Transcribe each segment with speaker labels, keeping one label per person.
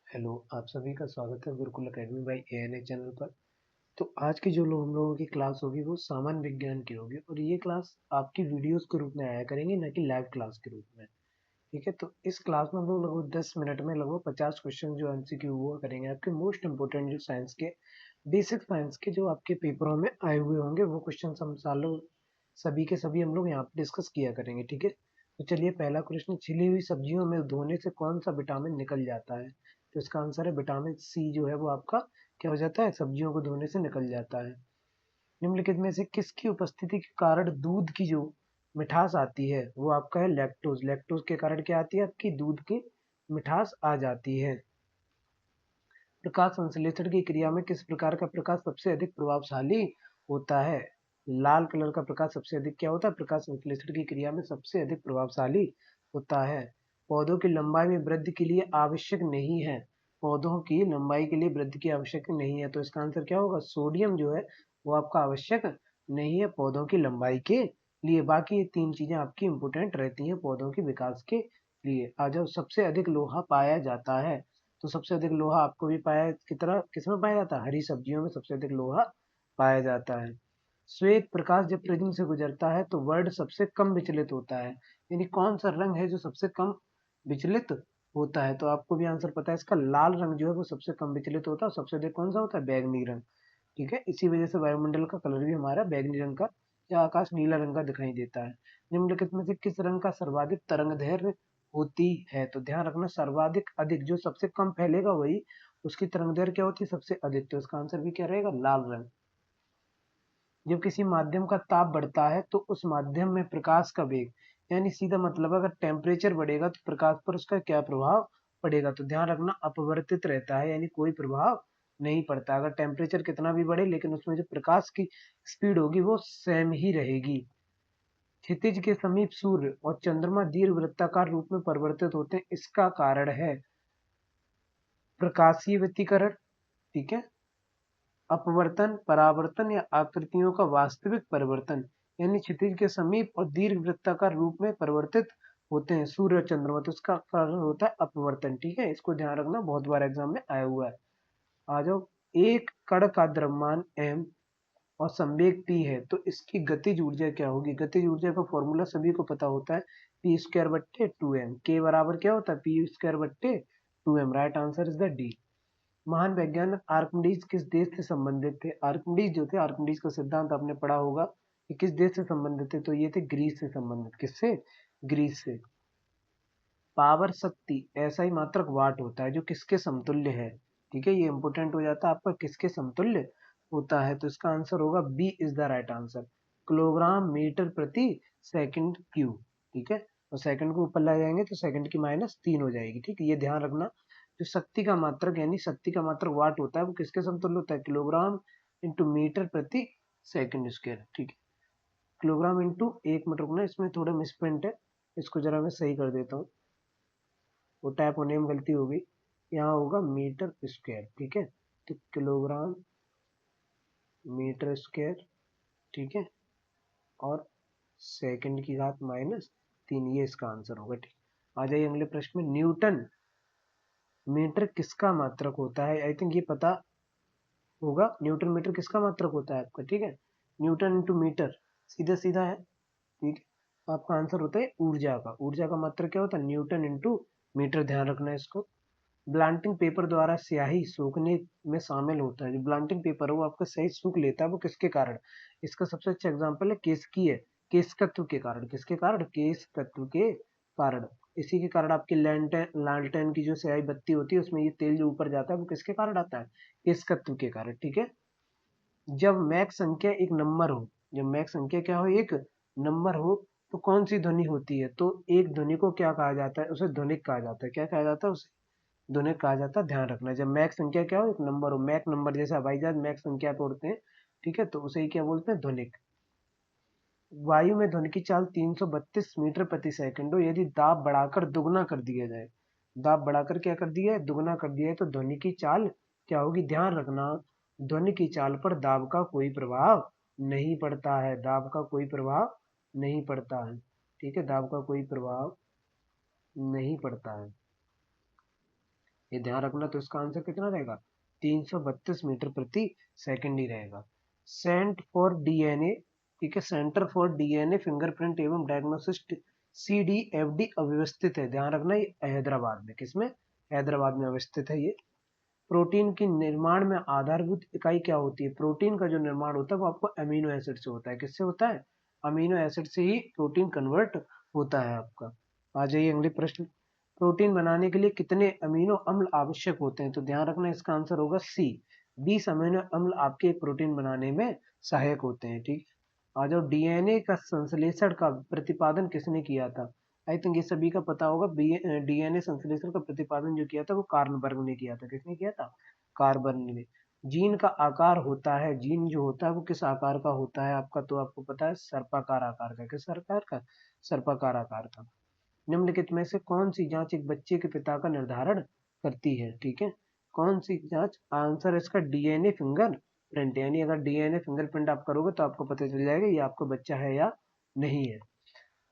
Speaker 1: Hello, आप सभी का स्वागत है Gurukul academy by ANA channel पर। तो आज की जो हम लोगों की क्लास होगी वो सामान्य विज्ञान की होगी और ये क्लास आपकी वीडियोस के रूप में आया करेंगे, ना कि लाइव क्लास के रूप में। ठीक है, तो इस क्लास में हम लोग लगभग 10 मिनट में लगभग 50 क्वेश्चन जो एमसीक्यू हुआ करेंगे, आपके मोस्ट इंपोर्टेंट जो साइंस के बेसिक साइंस के जो आपके पेपरों में आए हुए होंगे वो क्वेश्चन हम सालों सभी के सभी हम लोग यहाँ पे डिस्कस किया करेंगे। ठीक है, तो चलिए पहला क्वेश्चन, छिली हुई सब्जियों में धोने से कौन सा विटामिन निकल जाता है? तो इसका आंसर है विटामिन सी, जो है वो आपका क्या हो जाता है, सब्जियों को धोने से निकल जाता है। निम्नलिखित में से किसकी उपस्थिति के कारण दूध की जो मिठास आती है वो आपका है लैक्टोज। लैक्टोज के कारण क्या आती है, आपकी दूध की मिठास आ जाती है। प्रकाश संश्लेषण की क्रिया में किस प्रकार का प्रकाश सबसे अधिक प्रभावशाली होता है? लाल कलर का प्रकाश सबसे अधिक क्या होता है, प्रकाश संश्लेषण की क्रिया में सबसे अधिक प्रभावशाली होता है। पौधों की लंबाई में वृद्धि के लिए आवश्यक नहीं है। पौधों की लंबाई के लिए वृद्धि की आवश्यक नहीं है, तो इसका आंसर क्या होगा, सोडियम जो है वो आपका आवश्यक नहीं है पौधों की लंबाई के लिए। बाकी ये तीन चीजें आपकी इंपोर्टेंट रहती हैं पौधों के विकास के लिए। आ जाओ, सबसे अधिक लोहा पाया जाता है। तो सबसे अधिक लोहा आपको भी पाया किसमें पाया जाता है, हरी सब्जियों में सबसे अधिक लोहा पाया जाता है। श्वेत प्रकाश जब प्रिज्म से गुजरता है तो वर्ड सबसे कम विचलित होता है, यानी कौन सा रंग है जो सबसे कम विचलित होता है? तो आपको भी आंसर पता है इसका, लाल रंग जो है वो सबसे कम विचलित होता है। सबसे अधिक कौन सा होता है, बैगनी रंग। ठीक है, इसी वजह से वायुमंडल का कलर भी हमारा बैगनी रंग का या आकाश नीला रंग का दिखाई देता है। निम्नलिखित में से किस रंग का सर्वाधिक तरंग दैर्घ्य होती है? तो ध्यान रखना, सर्वाधिक अधिक, जो सबसे कम फैलेगा वही उसकी तरंग दैर्घ्य क्या होती है, सबसे अधिक। तो इसका आंसर भी क्या रहेगा, लाल रंग। जब किसी माध्यम का ताप बढ़ता है तो उस माध्यम में प्रकाश का वेग, यानी सीधा मतलब अगर टेम्परेचर बढ़ेगा तो प्रकाश पर उसका क्या प्रभाव पड़ेगा? तो ध्यान रखना, अपवर्तित रहता है, यानी कोई प्रभाव नहीं पड़ता। अगर टेम्परेचर कितना भी बढ़े लेकिन उसमें जो प्रकाश की स्पीड होगी वो सेम ही रहेगी। क्षितिज के समीप सूर्य और चंद्रमा दीर्घवृत्ताकार रूप में परिवर्तित होते हैं, इसका कारण है प्रकाशीय व्यतिकरण, ठीक है, अपवर्तन, परावर्तन या आकृतियों का वास्तविक परिवर्तन। यानी क्षितिज के समीप और दीर्घवृत्ताकार रूप में परिवर्तित होते हैं सूर्य और चंद्रमा, तो इसका कारण होता है अपवर्तन। ठीक है, इसको ध्यान रखना, बहुत बार एग्जाम में आया हुआ है। आ जाओ, एक कण का द्रव्यमान m और संवेग p है तो इसकी गतिज ऊर्जा क्या होगी? गतिज ऊर्जा का फॉर्मूला सभी को पता होता है, पी स्क्वायर बट्टे 2m। के बराबर क्या होता है, पी स्क्वायर बट्टे 2m। Right answer is the D. महान वैज्ञानिक आर्किमिडीज किस देश से संबंधित थे? आर्किमिडीज जो थे, आर्किमिडीज का सिद्धांत आपने पढ़ा होगा कि किस देश से संबंधित थे, तो ये थे ग्रीस से संबंधित। किससे, ग्रीस से। पावर शक्ति ऐसा ही मात्रक वाट होता है जो किसके समतुल्य है? ठीक है, ये इंपोर्टेंट हो जाता है आपका, किसके समतुल्य होता है? तो इसका आंसर होगा B is the right answer, kilogram metre प्रति सेकंड क्यूब। ठीक है, और सेकंड को ऊपर ले जाएंगे तो सेकंड की -3 हो जाएगी। ठीक है, ये ध्यान रखना, जो शक्ति का मात्रक यानी शक्ति का मात्रक वाट होता है वो किसके समतुल्य होता है, किलोग्राम इंटू मीटर प्रति सेकंड स्क्वायर। ठीक है, किलोग्राम इंटू, एक मिनट रुकना, इसमें थोड़ा मिसप्रिंट है, इसको जरा मैं सही कर देता हूँ, वो टाइप होने में गलती हो गई, यहाँ होगा मीटर स्क्वायर। ठीक है, तो किलोग्राम मीटर स्क्वायर, ठीक है, और सेकंड की घात -3, ये इसका आंसर होगा। ठीक, आ जाइए अगले प्रश्न में, न्यूटन मीटर किसका मात्रक होता है? आई थिंक ये पता होगा, न्यूटन मीटर किसका मात्रक होता है आपका। ठीक है, न्यूटन इंटू मीटर, सीधा सीधा है। ठीक है, आपका आंसर होता है ऊर्जा का। ऊर्जा का मात्रक क्या होता है, न्यूटन इंटू मीटर। ध्यान रखना है इसको। ब्लांटिंग पेपर द्वारा स्याही सूखने में शामिल होता है, जो ब्लांटिंग पेपर है वो आपका स्याही सूख लेता है, वो किसके कारण? इसका सबसे अच्छा एग्जांपल है केसकीय, केशकत्व के कारण। किसके कारण, केशकत्व के कारण। इसी के कारण आपकी लैंटेन लालटेन की जो स्याही बत्ती होती है उसमें ये तेल जो ऊपर जाता है वो किसके कारण आता है, केशकत्व के कारण। ठीक है, जब मैक संख्या एक नंबर हो, जब मैक संख्या क्या हो, एक नंबर हो, तो कौन सी ध्वनि होती है? तो एक ध्वनि को क्या कहा जाता है, उसे ध्वनिक कहा जाता है। क्या कहा जाता है, उसे ध्वनिक कहा जाता है। ध्यान रखना, जब मैक संख्या क्या हो, एक नंबर हो, मैक नंबर जैसे हवाई जहाज मैक संख्या पे उड़ते हैं, ठीक है, तो उसे ही क्या बोलते हैं, ध्वनिक। वायु में ध्वनि की चाल 332 मीटर प्रति सेकंड हो यदि दाब बढ़ाकर दुगना कर दिया जाए। दाब बढ़ाकर क्या कर दिया है, दुगना कर दिया है, तो ध्वनि की चाल क्या होगी? ध्यान रखना, ध्वनि की चाल पर दाब का कोई प्रभाव नहीं पड़ता है, दाब का कोई प्रभाव नहीं पड़ता है। ठीक है, दाब का कोई प्रभाव नहीं पड़ता है। ये ध्यान रखना। तो इसका आंसर कितना रहेगा, 332 मीटर प्रति सेकंड ही रहेगा। सेंट फॉर डीएनए, ठीक है, सेंटर फॉर डीएनए फिंगरप्रिंट एवं डायग्नोसिस, CDFD अव्यवस्थित है, ध्यान रखना, ये हैदराबाद में, किसमें, हैदराबाद में अवस्थित है ये। प्रोटीन के निर्माण में आधारभूत इकाई क्या होती है, प्रोटीन का जो निर्माण होता है वो आपको अमीनो एसिड से होता है, किससे होता है, अमीनो एसिड से ही प्रोटीन कन्वर्ट होता है आपका। आ जाइए अगले प्रश्न, प्रोटीन बनाने के लिए कितने अमीनो अम्ल आवश्यक होते हैं, तो ध्यान रखना इसका आंसर होगा सी, 20 अमीनो अम्ल आपके प्रोटीन बनाने में सहायक होते हैं, ठीक। आ जाओ, डीएनए का संश्लेषण का प्रतिपादन किसने किया था, आई थिंक ये सभी का पता होगा, डीएनए संश्लेषण का प्रतिपादन जो किया था वो कार्लबर्ग ने किया था, किसने किया था, कार्लबर्ग ने। जीन का आकार होता है, जीन जो होता है वो किस आकार का होता है आपका, तो आपको पता है सर्पाकार आकार का, किस आकार का, सर्पाकार आकार का। निम्नलिखित में से कौन सी जांच एक बच्चे के पिता का निर्धारण करती है, ठीक है, कौन सी जांच, आंसर इसका डीएनए फिंगर प्रिंट, यानी अगर डीएनए फिंगरप्रिंट आप करोगे तो आपको पता चल जाएगा ये आपका बच्चा है या नहीं है।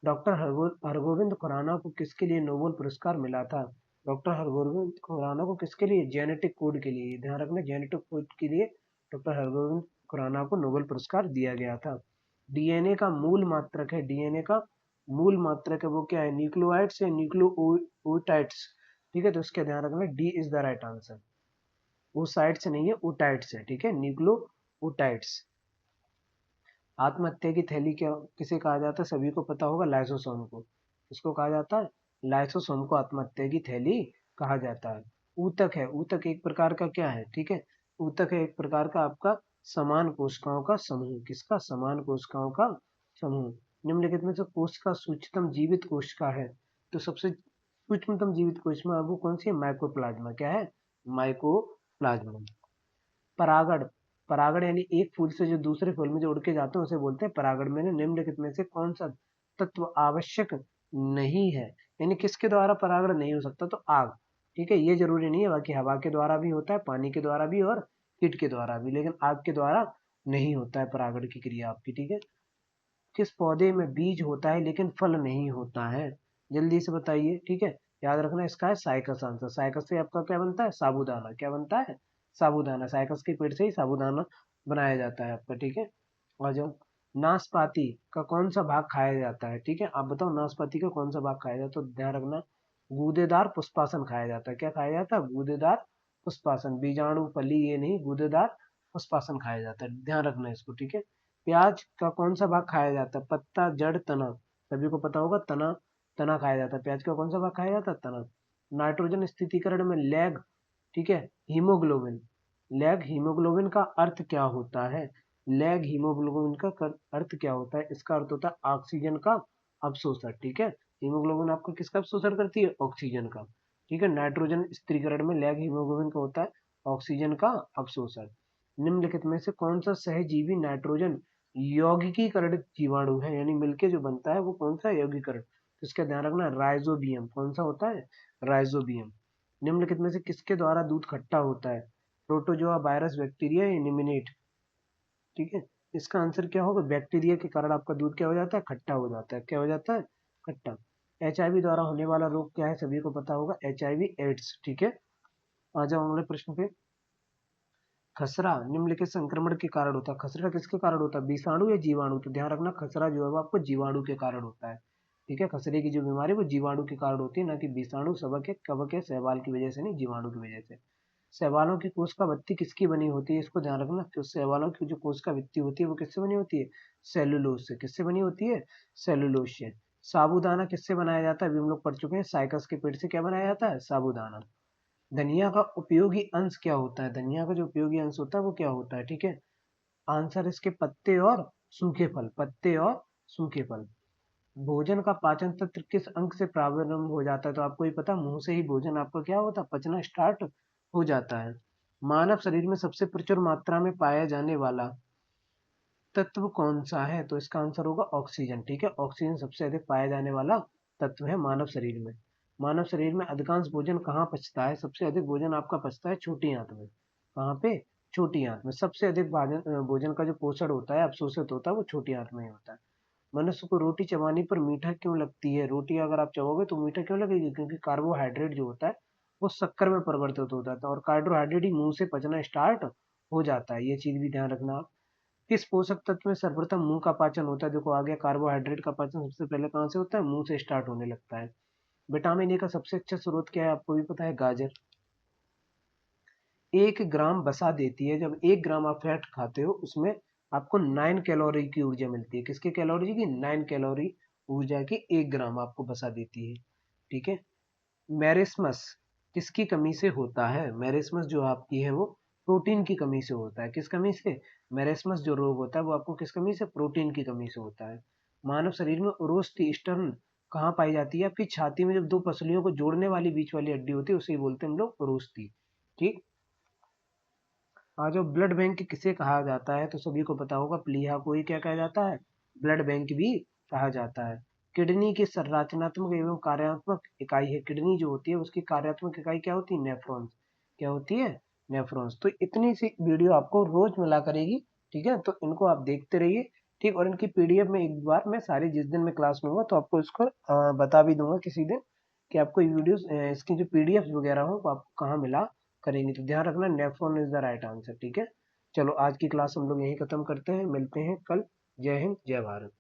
Speaker 1: डॉक्टर हरगोविंद खुराना को किसके लिए नोबेल पुरस्कार मिला था, डॉक्टर हरगोविंद खुराना को किसके लिए, जेनेटिक कोड के लिए, ध्यान रखना जेनेटिक कोड के लिए डॉक्टर हरगोविंद खुराना को नोबेल पुरस्कार दिया गया था। डीएनए का मूल मात्रक है, डीएनए का मूल मात्रक है वो क्या है, न्यूक्लियोटाइड्स या न्यूक्लियोटाइड्स, ठीक है, तो इसका ध्यान रखना, D is the right answer, वो साइड से नहीं है, ओटाइड्स है, ठीक है, न्यूक्लियोटाइड्स। आत्महत्या की थैली क्या, किसे कहा जाता है, सभी को पता होगा, लाइसोसोम को, किसको कहा जाता है, लाइसोसोम को आत्महत्या की थैली कहा जाता है। ऊतक है, ऊतक एक प्रकार का क्या है, ठीक है, ऊतक है एक प्रकार का आपका समान कोशिकाओं का समूह, किसका, समान कोशिकाओं का समूह। निम्नलिखित में से कोशिका सूक्ष्मतम जीवित कोशिका है, तो सबसे सूक्ष्मतम जीवित कोशिका वो कौन सी है, माइकोप्लाज्मा, क्या है, माइकोप्लाज्मा। परागण, परागण यानी एक फूल से जो दूसरे फूल में जो उड़ के जाते हैं उसे बोलते हैं परागण। मैंने निम्नलिखित में से कौन सा तत्व आवश्यक नहीं है, यानी किसके द्वारा परागण नहीं हो सकता, तो आग, ठीक है, ये जरूरी नहीं है, बाकी हवा के द्वारा भी होता है, पानी के द्वारा भी और कीट के द्वारा भी, लेकिन आग के द्वारा नहीं होता है परागण की क्रिया आपकी, ठीक है। किस पौधे में बीज होता है लेकिन फल नहीं होता है, जल्दी से बताइए, ठीक है, याद रखना इसका है साइकस आंसर। साइकस से आपका क्या बनता है, साबूदाना, क्या बनता है, साबूदाना, साइकस के पेड़ से ही साबूदाना बनाया जाता है आपका, ठीक है। और जो नाशपाती का कौन सा भाग खाया जाता है, ठीक है, आप बताओ नाशपाती का कौन सा भाग खाया जाता है, तो ध्यान रखना गूदेदार पुष्पासन खाया जाता है, क्या खाया जाता है, गूदेदार पुष्पासन, बीजाणु फली ये नहीं, गूदेदार पुष्पासन खाया जाता है, ध्यान रखना इसको, ठीक है। प्याज का कौन सा भाग खाया जाता है, पत्ता, जड़, तना, सभी को पता होगा, तना, तना खाया जाता है, प्याज का कौन सा भाग खाया जाता है, तना। नाइट्रोजन स्थितिकरण में लैग, ठीक है, हीमोग्लोबिन, लैग हीमोग्लोबिन का अर्थ क्या होता है, लैग हीमोग्लोबिन का अर्थ क्या होता है, इसका अर्थ होता है ऑक्सीजन का अवशोषण, ठीक है, हीमोग्लोबिन आपको किसका अवशोषण करती है, ऑक्सीजन का, ठीक है। नाइट्रोजन स्थिरीकरण में लैग हीमोग्लोबिन का होता है ऑक्सीजन का अवशोषण। निम्नलिखित में से कौन सा सहजीवी नाइट्रोजन यौगिकीकरण जीवाणु है, यानी मिलके जो बनता है वो कौन सा यौगिकरण, तो इसका ध्यान रखना, राइजोबियम, कौन सा होता है, राइजोबियम। निम्नलिखित में से किसके द्वारा दूध खट्टा होता है, प्रोटोजोआ, वायरस, बैक्टीरिया या निमिनेट, ठीक है, इसका आंसर क्या होगा, बैक्टीरिया के कारण आपका दूध क्या हो जाता है, खट्टा हो जाता है, क्या हो जाता है, खट्टा। एचआईवी द्वारा होने वाला रोग क्या है, सभी को पता होगा, एचआईवी एड्स, ठीक है। आ जाओ अगले प्रश्न पे, खसरा निम्नलिखित संक्रमण के कारण होता है, खसरा किसके कारण होता है, विषाणु या जीवाणु, तो ध्यान रखना खसरा जो है वो आपको जीवाणु के कारण होता है, ठीक है, खसरे की जो बीमारी वो जीवाणु के कारण होती है, ना कि विषाणु, सबक या कवक या शैवाल की वजह से नहीं, जीवाणु की वजह से। शैवालों की कोशिका भित्ति किसकी बनी होती है, इसको ध्यान रखना, तो शैवालों की जो कोशिका भित्ति होती है वो किससे बनी होती है, सेलुलोज से, किससे बनी होती है, सेलुलोज से। साबूदाना किससे बनाया जाता है, अभी हम लोग पढ़ चुके हैं, साइकस के पेड़ से क्या बनाया जाता है, साबूदाना। धनिया का उपयोगी अंश क्या होता है, धनिया का जो उपयोगी अंश होता है वो क्या होता है, ठीक है, आंसर इसके पत्ते और सूखे फल, पत्ते और सूखे फल। भोजन का पाचन तंत्र किस अंग से प्रारंभ हो जाता है, तो आपको ही पता, मुंह से ही भोजन आपका क्या होता है, पचना स्टार्ट हो जाता है। मानव शरीर में सबसे प्रचुर मात्रा में पाया जाने वाला तत्व कौन सा है, तो इसका आंसर होगा ऑक्सीजन, ठीक है, ऑक्सीजन सबसे अधिक पाया जाने वाला तत्व है मानव शरीर में। मानव शरीर में अधिकांश भोजन कहाँ पचता है, सबसे अधिक भोजन आपका पचता है छोटी आंत में, कहाँ पे, छोटी आंत में, सबसे अधिक भोजन का जो पोषण होता है, अवशोषित होता है, वो छोटी आंत में ही होता है। मनुष्य को रोटी चबाने पर मीठा क्यों लगती है, रोटी अगर आप चबाओगे तो मीठा क्यों लगेगी, क्योंकि कार्बोहाइड्रेट जो होता है वो शक्कर में परिवर्तित हो जाता है और कार्बोहाइड्रेट ही मुंह से पचना स्टार्ट हो जाता है। ये चीज भी ध्यान रखना आप। किस पोषक तत्व में सर्वप्रथम मुंह का पाचन होता है? देखो आ गया, कार्बोहाइड्रेट का पाचन सबसे पहले कहाँ से होता है? मुंह से स्टार्ट होने लगता है। विटामिन ए का सबसे अच्छा स्रोत क्या है? आपको भी पता है, गाजर। 1 ग्राम वसा देती है। जब 1 ग्राम आप फैट खाते हो उसमें आपको 9 कैलोरी की ऊर्जा मिलती है। किसके कैलोरी की? 9 कैलोरी ऊर्जा की 1 ग्राम आपको वसा देती है। ठीक है। मैरिस्मस किसकी कमी से होता है? मैरिस्मस जो आपकी है वो प्रोटीन की कमी से होता है। किस कमी से? मैरिस्मस जो रोग होता है वो आपको किस कमी से? प्रोटीन की कमी से होता है। मानव शरीर में उरोस्थी स्टर्न कहाँ पाई जाती है? आपकी छाती में जब दो पसलियों को जोड़ने वाली बीच वाली हड्डी होती है उसे ही बोलते हैं हम लोग उरोस्थी। ठीक। आज जो ब्लड बैंक किसे कहा जाता है? तो सभी को पता होगा, प्लीहा को ही क्या कहा जाता है? ब्लड बैंक भी कहा जाता है। किडनी की संरचनात्मक एवं कार्यात्मक इकाई है। किडनी जो होती है उसकी कार्यात्मक इकाई क्या होती है? नेफ्रॉन्स। क्या होती है? नेफ्रॉन्स। तो इतनी सी वीडियो आपको रोज मिला करेगी। ठीक है, तो इनको आप देखते रहिए। ठीक, और इनकी पीडीएफ में एक बार मैं सारी, जिस दिन मैं क्लास में हुआ तो आपको इसको बता भी दूंगा किसी दिन कि आपको ये वीडियोस, इसकी जो पीडीएफ वगैरह हो वो आपको कहाँ मिला करेंगे। तो ध्यान रखना, nephron is the right answer. ठीक है, चलो आज की क्लास हम लोग यहीं खत्म करते हैं, मिलते हैं कल। जय हिंद, जय भारत।